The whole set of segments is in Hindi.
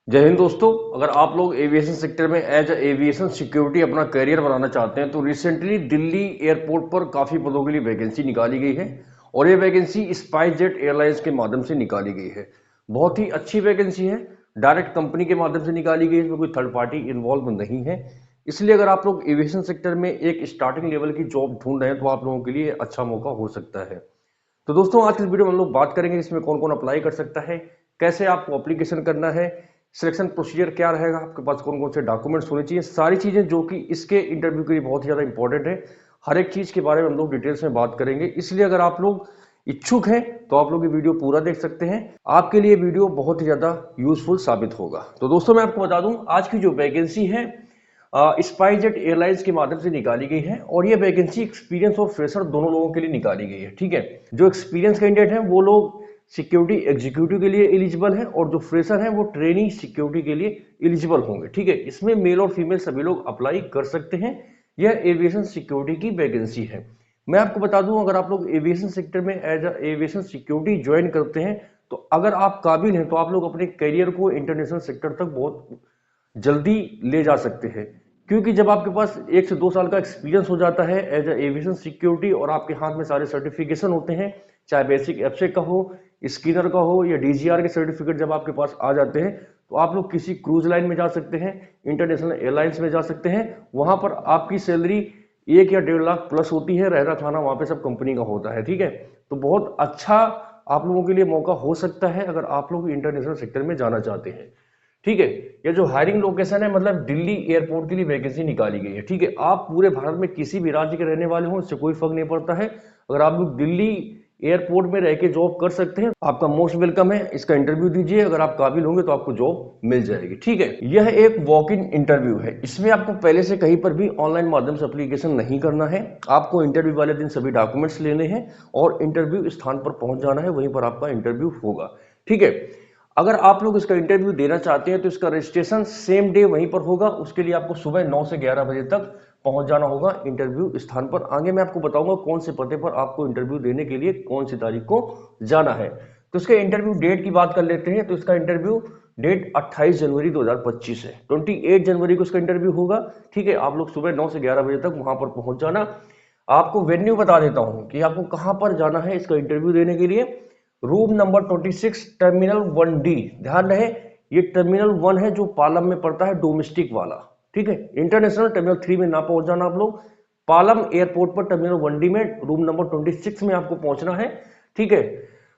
जय हिंद दोस्तों। अगर आप लोग एविएशन सेक्टर में एज एविएशन सिक्योरिटी अपना करियर बनाना चाहते हैं तो रिसेंटली दिल्ली एयरपोर्ट पर काफ़ी पदों के लिए वैकेंसी निकाली गई है और ये वैकेंसी स्पाइसजेट एयरलाइंस के माध्यम से निकाली गई है। बहुत ही अच्छी वैकेंसी है। डायरेक्ट कंपनी के माध्यम से निकाली गई है, इसमें कोई थर्ड पार्टी इन्वॉल्व नहीं है। इसलिए अगर आप लोग एविएशन सेक्टर में एक स्टार्टिंग लेवल की जॉब ढूंढ रहे हैं तो आप लोगों के लिए अच्छा मौका हो सकता है। तो दोस्तों आज की इस वीडियो में हम लोग बात करेंगे इसमें कौन कौन अप्लाई कर सकता है, कैसे आपको एप्लीकेशन करना है, सिलेक्शन प्रोसीजर क्या रहेगा, आपके पास कौन कौन से डॉक्यूमेंट्स होने चाहिए, सारी चीजें जो कि इसके इंटरव्यू के लिए बहुत ही ज्यादा इंपॉर्टेंट है। हर एक चीज के बारे में हम लोग डिटेल्स में बात करेंगे। इसलिए अगर आप लोग इच्छुक हैं तो आप लोग ये वीडियो पूरा देख सकते हैं। आपके लिए वीडियो बहुत ही ज्यादा यूजफुल साबित होगा। तो दोस्तों मैं आपको बता दूं आज की जो वैकेंसी है स्पाइसजेट एयरलाइंस के माध्यम से निकाली गई है और ये वैकेंसी एक्सपीरियंस और फ्रेशर दोनों लोगों के लिए निकाली गई है। ठीक है, जो एक्सपीरियंस कैंडिडेट हैं वो लोग सिक्योरिटी एग्जीक्यूटिव के लिए एलिजिबल है और जो फ्रेशर हैं वो ट्रेनिंग सिक्योरिटी के लिए एलिजिबल होंगे। ठीक है, इसमें मेल और फीमेल सभी लोग अप्लाई कर सकते हैं। यह एविएशन सिक्योरिटी की वैकेंसी है। मैं आपको बता दूं अगर आप लोग एविएशन सेक्टर में एज एविएशन सिक्योरिटी ज्वाइन करते हैं तो अगर आप काबिल हैं तो आप लोग अपने करियर को इंटरनेशनल सेक्टर तक बहुत जल्दी ले जा सकते हैं। क्योंकि जब आपके पास 1 से 2 साल का एक्सपीरियंस हो जाता है एज एविएशन सिक्योरिटी और आपके हाथ में सारे सर्टिफिकेशन होते हैं, चाहे बेसिक एफसेक का हो, स्किनर का हो या डीजीआर के सर्टिफिकेट जब आपके पास आ जाते हैं तो आप लोग किसी क्रूज लाइन में जा सकते हैं, इंटरनेशनल एयरलाइंस में जा सकते हैं। वहां पर आपकी सैलरी 1 या 1.5 लाख प्लस होती है, रहना खाना वहां पे सब कंपनी का होता है। ठीक है, तो बहुत अच्छा आप लोगों के लिए मौका हो सकता है अगर आप लोग इंटरनेशनल सेक्टर में जाना चाहते हैं। ठीक है, ये जो हायरिंग लोकेशन है मतलब दिल्ली एयरपोर्ट के लिए वैकेंसी निकाली गई है। ठीक है, आप पूरे भारत में किसी भी राज्य के रहने वाले हो इससे कोई फर्क नहीं पड़ता है। अगर आप लोग दिल्ली एयरपोर्ट में रह के जॉब कर सकते हैं आपका मोस्ट वेलकम है। इसका इंटरव्यू दीजिए, अगर आप काबिल होंगे तो आपको जॉब मिल जाएगी। ठीक है, यह एक वॉक इन इंटरव्यू है। इसमें आपको पहले से कहीं पर भी ऑनलाइन माध्यम से एप्लीकेशन नहीं करना है। आपको इंटरव्यू वाले दिन सभी डॉक्यूमेंट्स लेने हैं और इंटरव्यू स्थान पर पहुंच जाना है, वहीं पर आपका इंटरव्यू होगा। ठीक है, अगर आप लोग इसका इंटरव्यू देना चाहते हैं तो इसका रजिस्ट्रेशन सेम डे वहीं पर होगा। उसके लिए आपको सुबह 9 से 11 बजे तक पहुंच जाना होगा इंटरव्यू स्थान पर। आगे मैं आपको बताऊंगा कौन से पते पर आपको इंटरव्यू देने के लिए कौन सी तारीख को जाना है। तो इसके इंटरव्यू डेट की बात कर लेते हैं। तो इसका इंटरव्यू डेट 28 जनवरी 2025 है। 28 जनवरी को इसका इंटरव्यू होगा। ठीक है, आप लोग सुबह 9 से 11 बजे तक वहां पर पहुंच जाना। आपको वेन्यू बता देता हूं कि आपको कहां पर जाना है इसका इंटरव्यू देने के लिए। Room number 26 terminal 1D। ध्यान रहे ये टर्मिनल 1 है जो पालम में पड़ता है, डोमेस्टिक वाला। ठीक है, इंटरनेशनल टर्मिनल 3 में ना पहुंच जाना आप लोग। पालम एयरपोर्ट पर टर्मिनल 1D में रूम नंबर 26 में आपको पहुंचना है। ठीक है,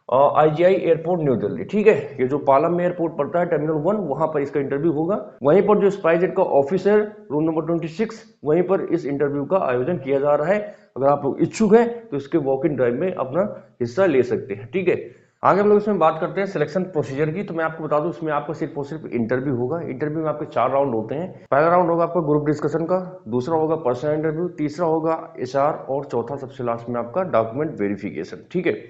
आईजीआई एयरपोर्ट न्यू दिल्ली। ठीक है, ये जो पालम में एयरपोर्ट पड़ता है टर्मिनल 1 वहां पर इसका इंटरव्यू होगा। वहीं पर जो स्पाइसजेट का ऑफिस है रूम नंबर 26 वहीं पर इस इंटरव्यू का आयोजन किया जा रहा है। अगर आप लोग इच्छुक हैं तो इसके वॉक इन ड्राइव में अपना हिस्सा ले सकते हैं। ठीक है, आगे हम लोग इसमें बात करते हैं सिलेक्शन प्रोसीजर की। तो मैं आपको बता दूं इसमें आपका सिर्फ और सिर्फ इंटरव्यू होगा। इंटरव्यू में आपके 4 राउंड होते हैं। पहला राउंड होगा आपका ग्रुप डिस्कशन का, दूसरा होगा पर्सनल इंटरव्यू, तीसरा होगा एचआर और चौथा सबसे लास्ट में आपका डॉक्यूमेंट वेरिफिकेशन। ठीक है,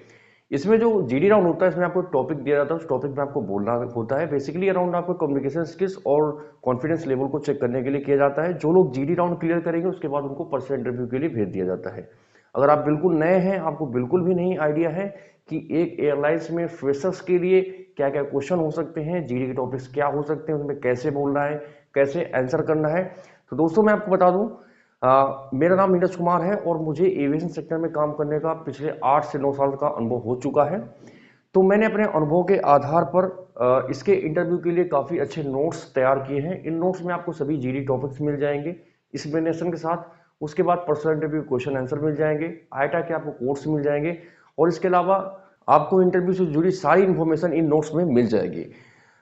इसमें जो जीडी राउंड होता है इसमें आपको टॉपिक दिया जाता है, उस टॉपिक में आपको बोलना होता है। बेसिकली ये राउंड आपको कम्युनिकेशन स्किल्स और कॉन्फिडेंस लेवल को चेक करने के लिए किया जाता है। जो लोग जीडी राउंड क्लियर करेंगे उसके बाद उनको पर्सनल इंटरव्यू के लिए भेज दिया जाता है। अगर आप बिल्कुल नए हैं, आपको बिल्कुल भी नहीं आइडिया है कि एक एयरलाइंस में फ्रेशर्स के लिए क्या क्या क्वेश्चन हो सकते हैं, जीडी के टॉपिक्स क्या हो सकते हैं, उनमें कैसे बोलना है, कैसे आंसर करना है, तो दोस्तों मैं आपको बता दूं मेरा नाम नीरज कुमार है और मुझे एविएशन सेक्टर में काम करने का पिछले 8 से 9 साल का अनुभव हो चुका है। तो मैंने अपने अनुभव के आधार पर इसके इंटरव्यू के लिए काफ़ी अच्छे नोट्स तैयार किए हैं। इन नोट्स में आपको सभी जीडी टॉपिक्स मिल जाएंगे एक्सप्लेनेशन के साथ। उसके बाद पर्सनल इंटरव्यू क्वेश्चन आंसर मिल जाएंगे, आईटा के आपको कोर्स मिल जाएंगे और इसके अलावा आपको इंटरव्यू से जुड़ी सारी इन्फॉर्मेशन इन नोट्स में मिल जाएगी।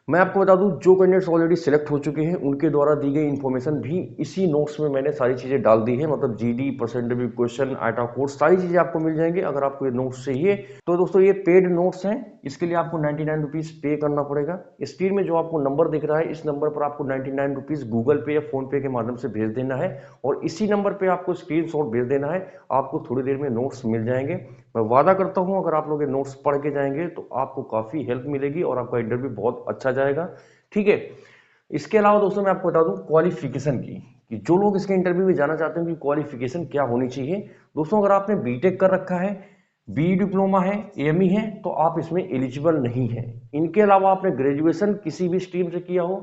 मैं आपको बता दूं जो कैंडिडेट्स ऑलरेडी सिलेक्ट हो चुके हैं उनके द्वारा दी गई इन्फॉर्मेशन भी इसी नोट्स में मैंने सारी चीजें डाल दी है। मतलब GD, percent interview question, आईटा course, सारी चीजें आपको मिल जाएंगे अगर आपको ये नोट्स चाहिए। तो दोस्तों ये पेड नोट्स हैं, इसके लिए आपको 99 रुपीज पे करना पड़ेगा। स्क्रीन में जो आपको नंबर दिख रहा है इस नंबर पर आपको 99 रुपीज गूगल पे या फोन पे के माध्यम से भेज देना है और इसी नंबर पे आपको स्क्रीनशॉट भेज देना है। आपको थोड़ी देर में नोट्स मिल जाएंगे। मैं वादा करता हूं अगर आप लोग ये नोट्स पढ़ के जाएंगे तो आपको काफी हेल्प मिलेगी और आपका इंटरव्यू बहुत अच्छा जाएगा। ठीक है, इसके अलावा दोस्तों मैं आपको बता दूं क्वालिफिकेशन की कि जो लोग इसके इंटरव्यू में जाना चाहते हैं कि क्वालिफिकेशन क्या होनी चाहिए। दोस्तों अगर आपने बीटेक कर रखा है बी डिप्लोमा है, एएमई है, तो आप इसमें एलिजिबल नहीं है। इनके अलावा आपने ग्रेजुएशन किसी भी स्ट्रीम से किया हो,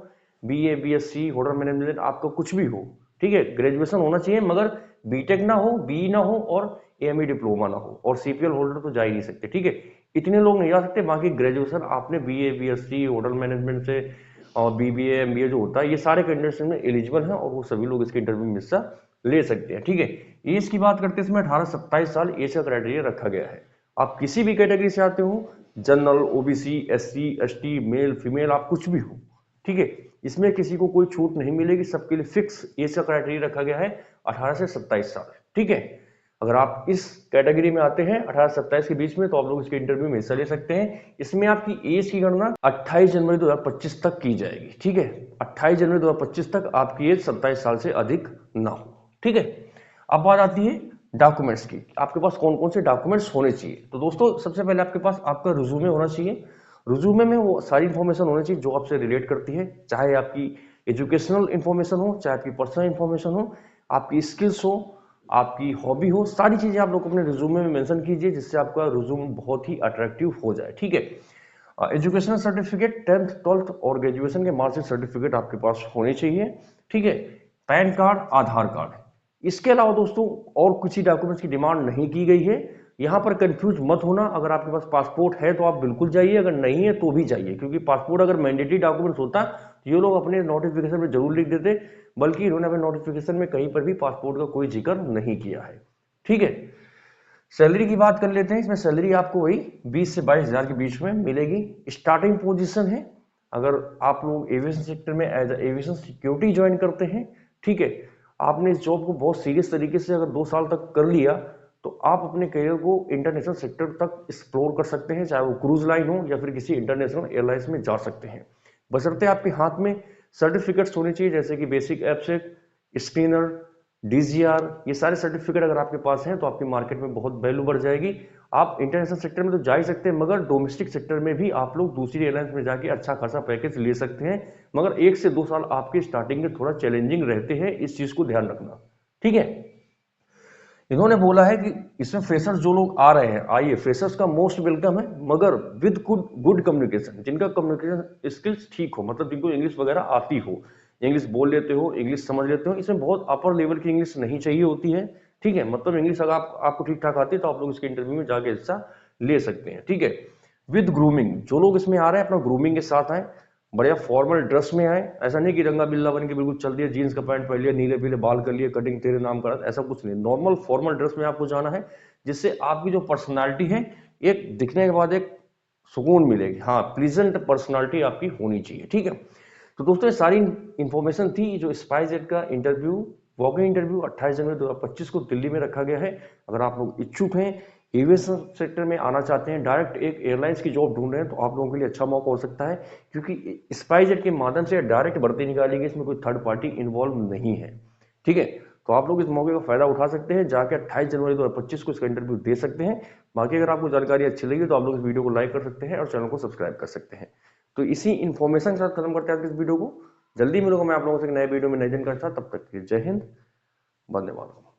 बीए, बीएससी, होटल मैनेजमेंट, आपका कुछ भी हो, ठीक है, ग्रेजुएशन होना चाहिए, मगर बीटेक ना हो, बी ना हो और एएमई डिप्लोमा ना हो, और सीपीएल होल्डर तो जा ही नहीं सकते, ठीक है। इतने लोग नहीं जा सकते। बाकी ग्रेजुएशन आपने बीए, बीएससी, होटल मैनेजमेंट से और बीबीए, एमबीए जो होता है, ये सारे कैंडिडेट्स में एलिजिबल हैं और वो सभी लोग इसके इंटरव्यू में हिस्सा ले सकते हैं, ठीक है। एज की बात करते हैं, इसमें 18-27 साल एज का क्राइटेरिया रखा गया है। आप किसी भी कैटेगरी से आते हो, general, OBC, SC, ST, male, female, आप कुछ भी हो, ठीक है, इसमें किसी को कोई छूट नहीं मिलेगी। सबके लिए फिक्स एज का क्राइटेरिया रखा गया है 18 से 27 साल, ठीक है। अगर आप इस कैटेगरी में आते हैं 18 से 27 के बीच में, तो आप लोग इसके इंटरव्यू में हिस्सा ले सकते हैं। इसमें आपकी एज की गणना 28 जनवरी 2025 तक की जाएगी, ठीक है। 28 जनवरी 2025 तक आपकी एज 27 साल से अधिक ना हो, ठीक है। अब बात आती है डॉक्यूमेंट्स की, आपके पास कौन कौन से डॉक्यूमेंट्स होने चाहिए। तो दोस्तों, सबसे पहले आपके पास आपका रिज्यूमे होना चाहिए। रिज्यूमे में वो सारी इंफॉर्मेशन होनी चाहिए जो आपसे रिलेट करती है, चाहे आपकी एजुकेशनल इंफॉर्मेशन हो, चाहे आपकी पर्सनल इंफॉर्मेशन हो, आपकी स्किल्स हो, आपकी हॉबी हो, सारी चीजें आप लोग अपने रिज्यूमे में मेंशन कीजिए, जिससे आपका रिज्यूम बहुत ही अट्रैक्टिव हो जाए, ठीक है। एजुकेशनल सर्टिफिकेट 10th 12th और ग्रेजुएशन के मार्कशीट सर्टिफिकेट आपके पास होने चाहिए, ठीक है। पैन कार्ड, आधार कार्ड। इसके अलावा दोस्तों और कुछ ही डॉक्यूमेंट्स की डिमांड नहीं की गई है। यहाँ पर कंफ्यूज मत होना, अगर आपके पास पासपोर्ट है तो आप बिल्कुल जाइए, अगर नहीं है तो भी जाइए, क्योंकि पासपोर्ट अगर मैंडेटरी डॉक्यूमेंट्स होता तो ये लोग अपने नोटिफिकेशन में जरूर लिख देते, बल्कि इन्होंने अपने नोटिफिकेशन में कहीं पर भी पासपोर्ट का कोई जिक्र नहीं किया है, ठीक है। सैलरी की बात कर लेते हैं। इसमें सैलरी आपको वही 20 से 22 हजार के बीच में मिलेगी। स्टार्टिंग पोजीशन है, अगर आप लोग एविएशन सेक्टर में एज एविएशन सिक्योरिटी ज्वाइन करते हैं, ठीक है, आपने इस जॉब को बहुत सीरियस तरीके से अगर 2 साल तक कर लिया, तो आप अपने करियर को इंटरनेशनल सेक्टर तक एक्सप्लोर कर सकते हैं, चाहे वो क्रूज लाइन हो या फिर किसी इंटरनेशनल एयरलाइंस में जा सकते हैं। बशर्ते आपके हाथ में सर्टिफिकेट्स होने चाहिए, जैसे कि बेसिक एपसेक, स्क्रीनर, डीजीआर, ये सारे सर्टिफिकेट अगर आपके पास हैं तो आपकी मार्केट में बहुत वैल्यू बढ़ जाएगी। आप इंटरनेशनल सेक्टर में तो जा ही सकते हैं, मगर डोमेस्टिक सेक्टर में भी आप लोग दूसरी एयरलाइंस में जाके अच्छा खासा पैकेज ले सकते हैं, मगर 1 से 2 साल आपके स्टार्टिंग में थोड़ा चैलेंजिंग रहते हैं, इस चीज को ध्यान रखना, ठीक है। इन्होंने बोला है कि इसमें फ्रेशर्स जो लोग आ रहे हैं, आइए, फ्रेशर्स का मोस्ट वेलकम है, मगर विद गुड कम्युनिकेशन, जिनका कम्युनिकेशन स्किल्स ठीक हो, मतलब जिनको इंग्लिश वगैरह आती हो, इंग्लिश बोल लेते हो, इंग्लिश समझ लेते हो। इसमें बहुत अपर लेवल की इंग्लिश नहीं चाहिए होती है, ठीक है। मतलब इंग्लिश अगर आपको ठीक ठाक आती है तो आप लोग इसके इंटरव्यू में जाके हिस्सा ले सकते हैं, ठीक है। विद ग्रूमिंग, जो लोग इसमें आ रहे हैं अपना ग्रूमिंग के साथ आए, बढ़िया फॉर्मल ड्रेस में आए। ऐसा नहीं कि रंगा बिल्ला बन के बिल्कुल चल दिया, जीन्स का पैंट पहन लिया, नीले पीले बाल कर लिए, कटिंग तेरे नाम करा, ऐसा कुछ नहीं। नॉर्मल फॉर्मल ड्रेस में आपको जाना है, जिससे आपकी जो पर्सनालिटी है, एक दिखने के बाद एक सुकून मिलेगी, हाँ, प्लीजेंट पर्सनालिटी आपकी होनी चाहिए, ठीक है। तो दोस्तों, ये सारी इंफॉर्मेशन थी जो स्पाइसजेट का इंटरव्यू, वॉकिंग इंटरव्यू 28 जनवरी 2025 को दिल्ली में रखा गया है। अगर आप लोग इच्छुक हैं, एविएशन सेक्टर में आना चाहते हैं, डायरेक्ट एक एयरलाइंस की जॉब ढूंढ रहे हैं, तो आप लोगों के लिए अच्छा मौका हो सकता है, क्योंकि स्पाइसजेट के माध्यम से डायरेक्ट भर्ती निकाली गई, इसमें कोई थर्ड पार्टी इन्वॉल्व नहीं है, ठीक है। तो आप लोग इस मौके का फायदा उठा सकते हैं, जाकर 28 जनवरी 2025 को इसका इंटरव्यू दे सकते हैं। बाकी अगर आपको जानकारी अच्छी लगी तो आप लोग इस वीडियो को लाइक कर सकते हैं और चैनल को सब्सक्राइब कर सकते हैं। तो इसी इन्फॉर्मेशन के साथ खत्म करते हैं इस वीडियो को। जल्दी मिलूंगा मैं आप लोगों से एक नए वीडियो में नए जानकारी के साथ। तब तक के लिए जय हिंद, वंदे मातरम।